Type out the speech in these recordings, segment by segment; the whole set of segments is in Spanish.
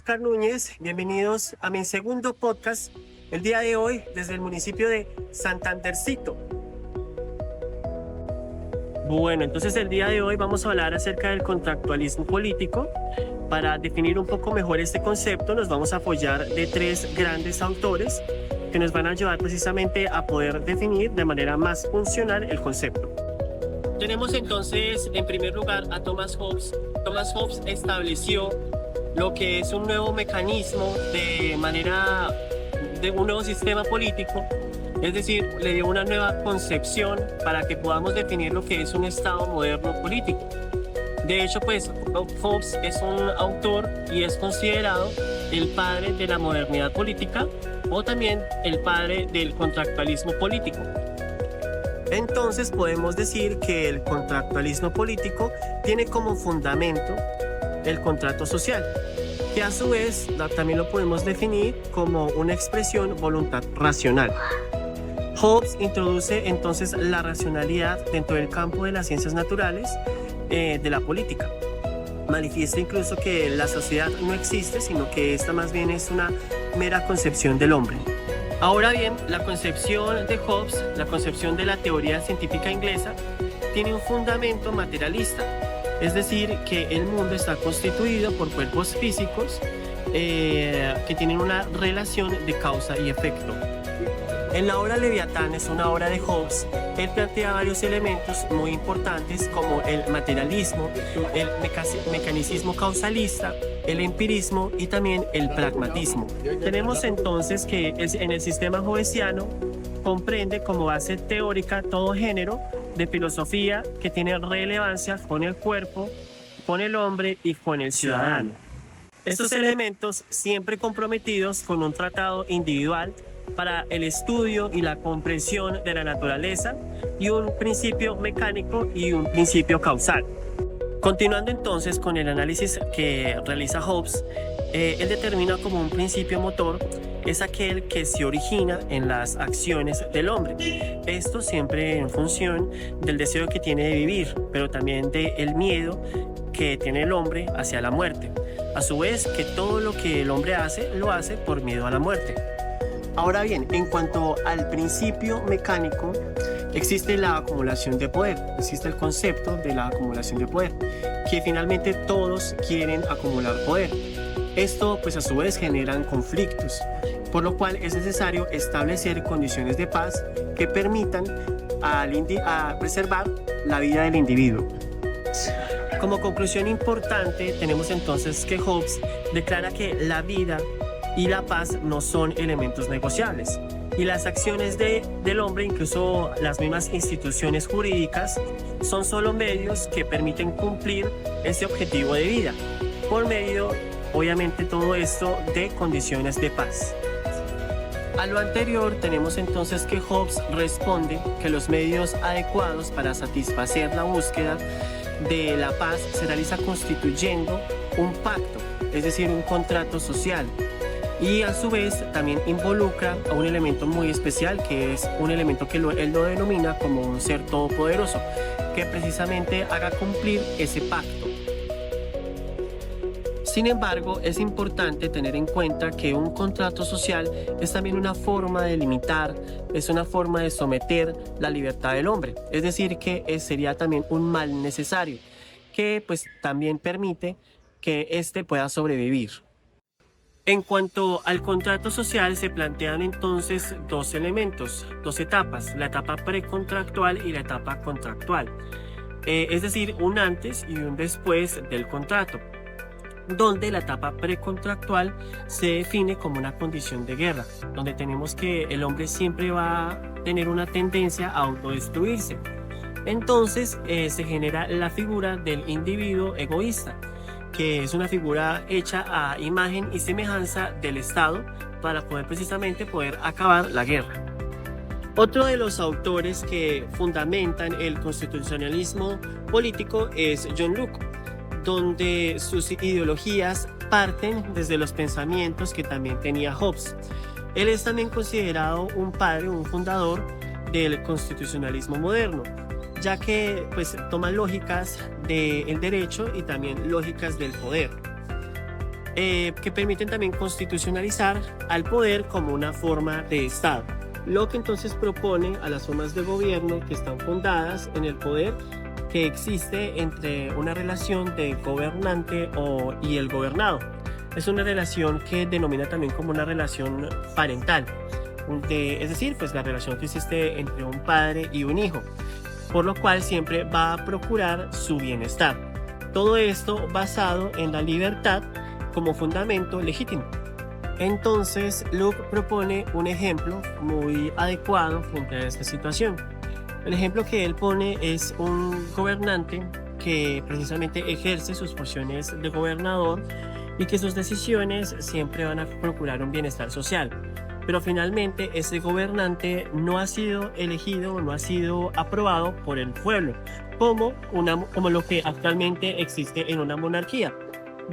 Oscar Núñez, bienvenidos a mi segundo podcast, el día de hoy desde el municipio de Santandercito. Bueno, entonces el día de hoy vamos a hablar acerca del contractualismo político. Para definir un poco mejor este concepto nos vamos a apoyar de tres grandes autores que nos van a ayudar precisamente a poder definir de manera más funcional el concepto. Tenemos entonces en primer lugar a Thomas Hobbes. Thomas Hobbes estableció lo que es un nuevo mecanismo de un nuevo sistema político, es decir, le dio una nueva concepción para que podamos definir lo que es un Estado moderno político. De hecho, pues Hobbes es un autor y es considerado el padre de la modernidad política o también el padre del contractualismo político. Entonces podemos decir que el contractualismo político tiene como fundamento el contrato social, que a su vez también lo podemos definir como una expresión voluntad racional. Hobbes introduce entonces la racionalidad dentro del campo de las ciencias naturales de la política. Manifiesta incluso que la sociedad no existe, sino que esta más bien es una mera concepción del hombre. Ahora bien, la concepción de Hobbes, la concepción de la teoría científica inglesa, tiene un fundamento materialista. Es decir, que el mundo está constituido por cuerpos físicos que tienen una relación de causa y efecto. En la obra Leviatán, es una obra de Hobbes, él plantea varios elementos muy importantes como el materialismo, el mecanicismo causalista, el empirismo y también el pragmatismo. Tenemos entonces que en el sistema hobbesiano comprende como base teórica todo género de filosofía que tiene relevancia con el cuerpo, con el hombre y con el ciudadano. Estos elementos siempre comprometidos con un tratado individual para el estudio y la comprensión de la naturaleza y un principio mecánico y un principio causal. Continuando entonces con el análisis que realiza Hobbes, él determina como un principio motor es aquel que se origina en las acciones del hombre. Esto siempre en función del deseo que tiene de vivir, pero también del miedo que tiene el hombre hacia la muerte. A su vez, que todo lo que el hombre hace, lo hace por miedo a la muerte. Ahora bien, en cuanto al principio mecánico, existe la acumulación de poder, existe el concepto de la acumulación de poder, que finalmente todos quieren acumular poder. Esto pues a su vez generan conflictos, por lo cual es necesario establecer condiciones de paz que permitan a preservar la vida del individuo. Como conclusión importante, tenemos entonces que Hobbes declara que la vida y la paz no son elementos negociables. Y las acciones del hombre, incluso las mismas instituciones jurídicas, son solo medios que permiten cumplir ese objetivo de vida, por medio, obviamente, todo esto de condiciones de paz. A lo anterior tenemos entonces que Hobbes responde que los medios adecuados para satisfacer la búsqueda de la paz se realiza constituyendo un pacto, es decir, un contrato social. Y a su vez también involucra a un elemento muy especial, que es un elemento que él lo denomina como un ser todopoderoso, que precisamente haga cumplir ese pacto. Sin embargo, es importante tener en cuenta que un contrato social es también una forma de limitar, es una forma de someter la libertad del hombre. Es decir, que sería también un mal necesario, que pues también permite que éste pueda sobrevivir. En cuanto al contrato social, se plantean entonces dos elementos, dos etapas, la etapa precontractual y la etapa contractual. Es decir, un antes y un después del contrato, donde la etapa precontractual se define como una condición de guerra, donde tenemos que el hombre siempre va a tener una tendencia a autodestruirse. Entonces se genera la figura del individuo egoísta, que es una figura hecha a imagen y semejanza del Estado para precisamente poder acabar la guerra. Otro de los autores que fundamentan el constitucionalismo político es John Locke, donde sus ideologías parten desde los pensamientos que también tenía Hobbes. Él es también considerado un padre, un fundador del constitucionalismo moderno, ya que toma lógicas del derecho y también lógicas del poder. que permiten también constitucionalizar al poder como una forma de Estado. Lo que entonces propone a las formas de gobierno que están fundadas en el poder que existe entre una relación de gobernante y el gobernado. Es una relación que denomina también como una relación parental, es decir, pues la relación que existe entre un padre y un hijo, por lo cual siempre va a procurar su bienestar. Todo esto basado en la libertad como fundamento legítimo. Entonces, Luke propone un ejemplo muy adecuado frente a esta situación. El ejemplo que él pone es un gobernante que precisamente ejerce sus funciones de gobernador y que sus decisiones siempre van a procurar un bienestar social. Pero finalmente ese gobernante no ha sido elegido, no ha sido aprobado por el pueblo, como lo que actualmente existe en una monarquía,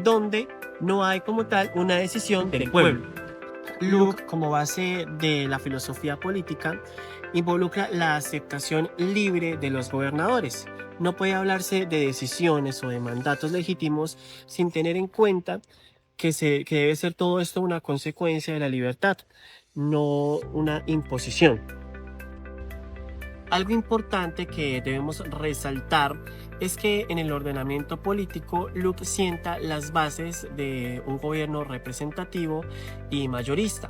donde no hay como tal una decisión del pueblo. Luke, como base de la filosofía política, involucra la aceptación libre de los gobernadores. No puede hablarse de decisiones o de mandatos legítimos sin tener en cuenta que debe ser todo esto una consecuencia de la libertad, no una imposición. Algo importante que debemos resaltar es que en el ordenamiento político Luke sienta las bases de un gobierno representativo y mayorista.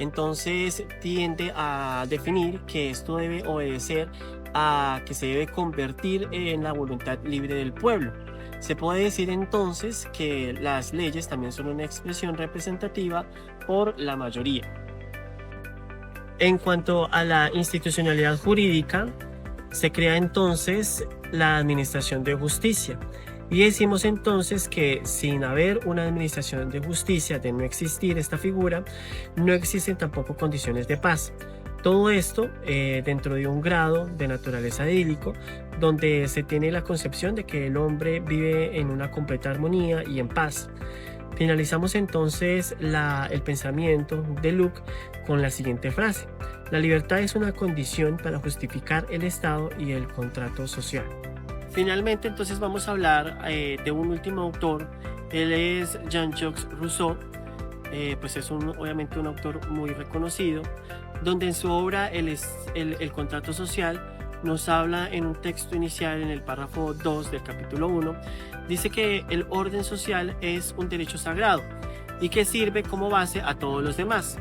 Entonces tiende a definir que esto debe obedecer a que se debe convertir en la voluntad libre del pueblo. Se puede decir entonces que las leyes también son una expresión representativa por la mayoría. En cuanto a la institucionalidad jurídica, se crea entonces la administración de justicia. Y decimos entonces que sin haber una administración de justicia, de no existir esta figura, no existen tampoco condiciones de paz. Todo esto dentro de un grado de naturaleza idílico, donde se tiene la concepción de que el hombre vive en una completa armonía y en paz. Finalizamos entonces el pensamiento de Luke con la siguiente frase: la libertad es una condición para justificar el Estado y el contrato social. Finalmente entonces vamos a hablar de un último autor. Él es Jean-Jacques Rousseau, pues es obviamente un autor muy reconocido, donde en su obra el contrato social nos habla en un texto inicial, en el párrafo 2 del capítulo 1, dice que el orden social es un derecho sagrado y que sirve como base a todos los demás.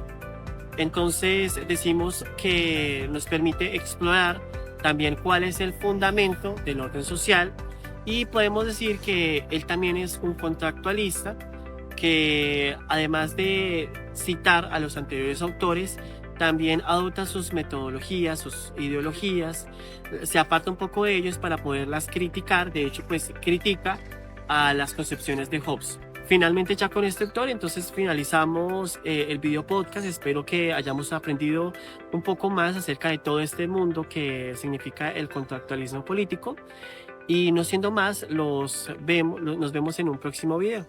Entonces decimos que nos permite explorar también cuál es el fundamento del orden social, y podemos decir que él también es un contractualista que, además de citar a los anteriores autores, también adopta sus metodologías, sus ideologías, se aparta un poco de ellos para poderlas criticar. De hecho, pues critica a las concepciones de Hobbes. Finalmente, ya con este autor, entonces finalizamos el video podcast. Espero que hayamos aprendido un poco más acerca de todo este mundo que significa el contractualismo político. Y no siendo más, nos vemos en un próximo video.